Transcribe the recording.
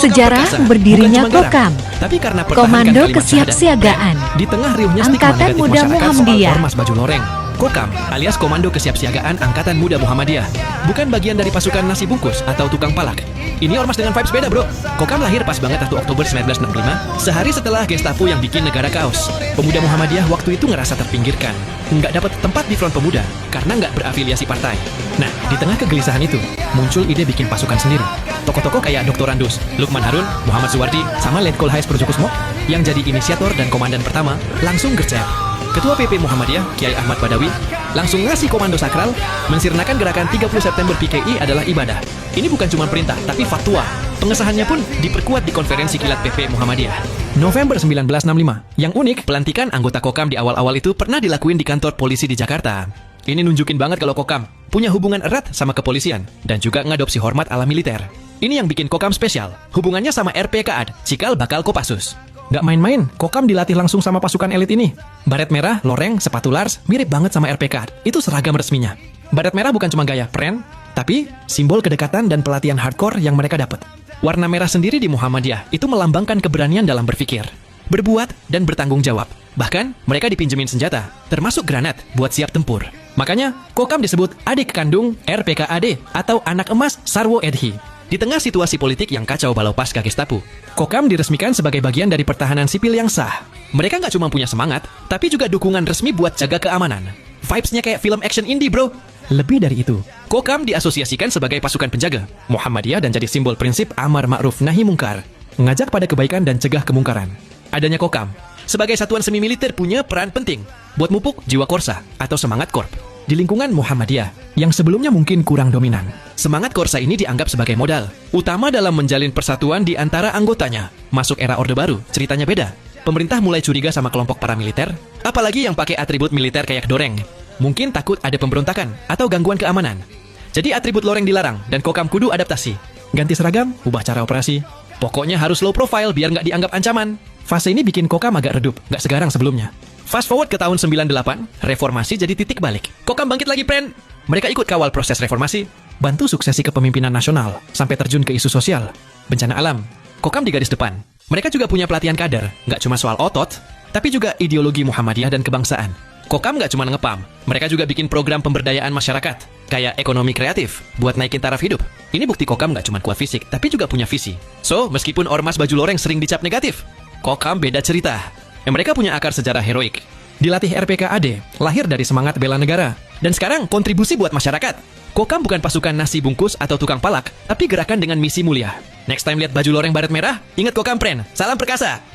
Sejarah perkasa, berdirinya bukan cuma Kokam, garang, tapi karena Komando pertahankan kalimat Kesiapsiagaan, syahadat. Di tengah riuhnya stigma Angkatan negatif Muda masyarakat Muhammadiyah. soal ormas baju loreng, Kokam alias Komando Kesiapsiagaan Angkatan Muda Muhammadiyah bukan bagian dari pasukan nasi bungkus atau tukang palak. Ini ormas dengan vibes beda, bro. Kokam lahir pas banget 1 Oktober 1965, sehari setelah Gestapo yang bikin negara kaos. Pemuda Muhammadiyah waktu itu ngerasa terpinggirkan, nggak dapat tempat di front pemuda karena nggak berafiliasi partai. Nah, di tengah kegelisahan itu, muncul ide bikin pasukan sendiri. Tokoh-tokoh kayak Dr. Randus, Lukman Harun, Muhammad Suwardi, sama Letkol Hais Perjukusmo yang jadi inisiator dan komandan pertama langsung gercep. Ketua PP Muhammadiyah, Kiai Ahmad Badawi, langsung ngasih komando sakral, mensirnakan gerakan 30 September PKI adalah ibadah. Ini bukan cuma perintah, tapi fatwa. Pengesahannya pun diperkuat di konferensi kilat PP Muhammadiyah. November 1965. Yang unik, pelantikan anggota Kokam di awal-awal itu pernah dilakuin di kantor polisi di Jakarta. Ini nunjukin banget kalau Kokam punya hubungan erat sama kepolisian dan juga ngadopsi hormat ala militer. Ini yang bikin Kokam spesial. Hubungannya sama RPKAD, Cikal Bakal Kopassus. Gak main-main, Kokam dilatih langsung sama pasukan elit ini. Baret merah, loreng, sepatu Lars, mirip banget sama RPKAD. Itu seragam resminya. Baret merah bukan cuma gaya keren, tapi simbol kedekatan dan pelatihan hardcore yang mereka dapat. Warna merah sendiri di Muhammadiyah itu melambangkan keberanian dalam berpikir, berbuat, dan bertanggung jawab. Bahkan, mereka dipinjemin senjata, termasuk granat, buat siap tempur. Makanya, Kokam disebut adik kandung RPKAD atau anak emas Sarwo Edhi. Di tengah situasi politik yang kacau balau pasca Gestapo, Kokam diresmikan sebagai bagian dari pertahanan sipil yang sah. Mereka nggak cuma punya semangat, tapi juga dukungan resmi buat jaga keamanan. Vibes-nya kayak film action indie, bro. Lebih dari itu, Kokam diasosiasikan sebagai pasukan penjaga Muhammadiyah dan jadi simbol prinsip amar ma'ruf nahi mungkar, mengajak pada kebaikan dan cegah kemungkaran. Adanya Kokam sebagai satuan semi militer punya peran penting buat mupuk jiwa korsa atau semangat korp di lingkungan Muhammadiyah yang sebelumnya mungkin kurang dominan. Semangat korsa ini dianggap sebagai modal utama dalam menjalin persatuan di antara anggotanya. Masuk era Orde Baru, ceritanya beda. Pemerintah mulai curiga sama kelompok paramiliter, apalagi yang pakai atribut militer kayak doreng. Mungkin takut ada pemberontakan atau gangguan keamanan. Jadi atribut loreng dilarang dan Kokam kudu adaptasi. Ganti seragam, ubah cara operasi. Pokoknya harus low profile biar nggak dianggap ancaman. Fase ini bikin Kokam agak redup, nggak segarang sebelumnya. Fast forward ke tahun 98, reformasi jadi titik balik. Kokam bangkit lagi, friend. Mereka ikut kawal proses reformasi, bantu suksesi kepemimpinan nasional, sampai terjun ke isu sosial, bencana alam. Kokam di garis depan. Mereka juga punya pelatihan kader, nggak cuma soal otot, tapi juga ideologi Muhammadiyah dan kebangsaan. Kokam nggak cuma ngepam, mereka juga bikin program pemberdayaan masyarakat, kayak ekonomi kreatif, buat naikin taraf hidup. Ini bukti Kokam nggak cuma kuat fisik, tapi juga punya visi. So, meskipun ormas baju loreng sering dicap negatif, Kokam beda cerita. Mereka punya akar sejarah heroik. Dilatih RPKAD, lahir dari semangat bela negara. Dan sekarang kontribusi buat masyarakat. Kokam bukan pasukan nasi bungkus atau tukang palak, tapi gerakan dengan misi mulia. Next time lihat baju loreng baret merah, ingat Kokam, friend. Salam perkasa!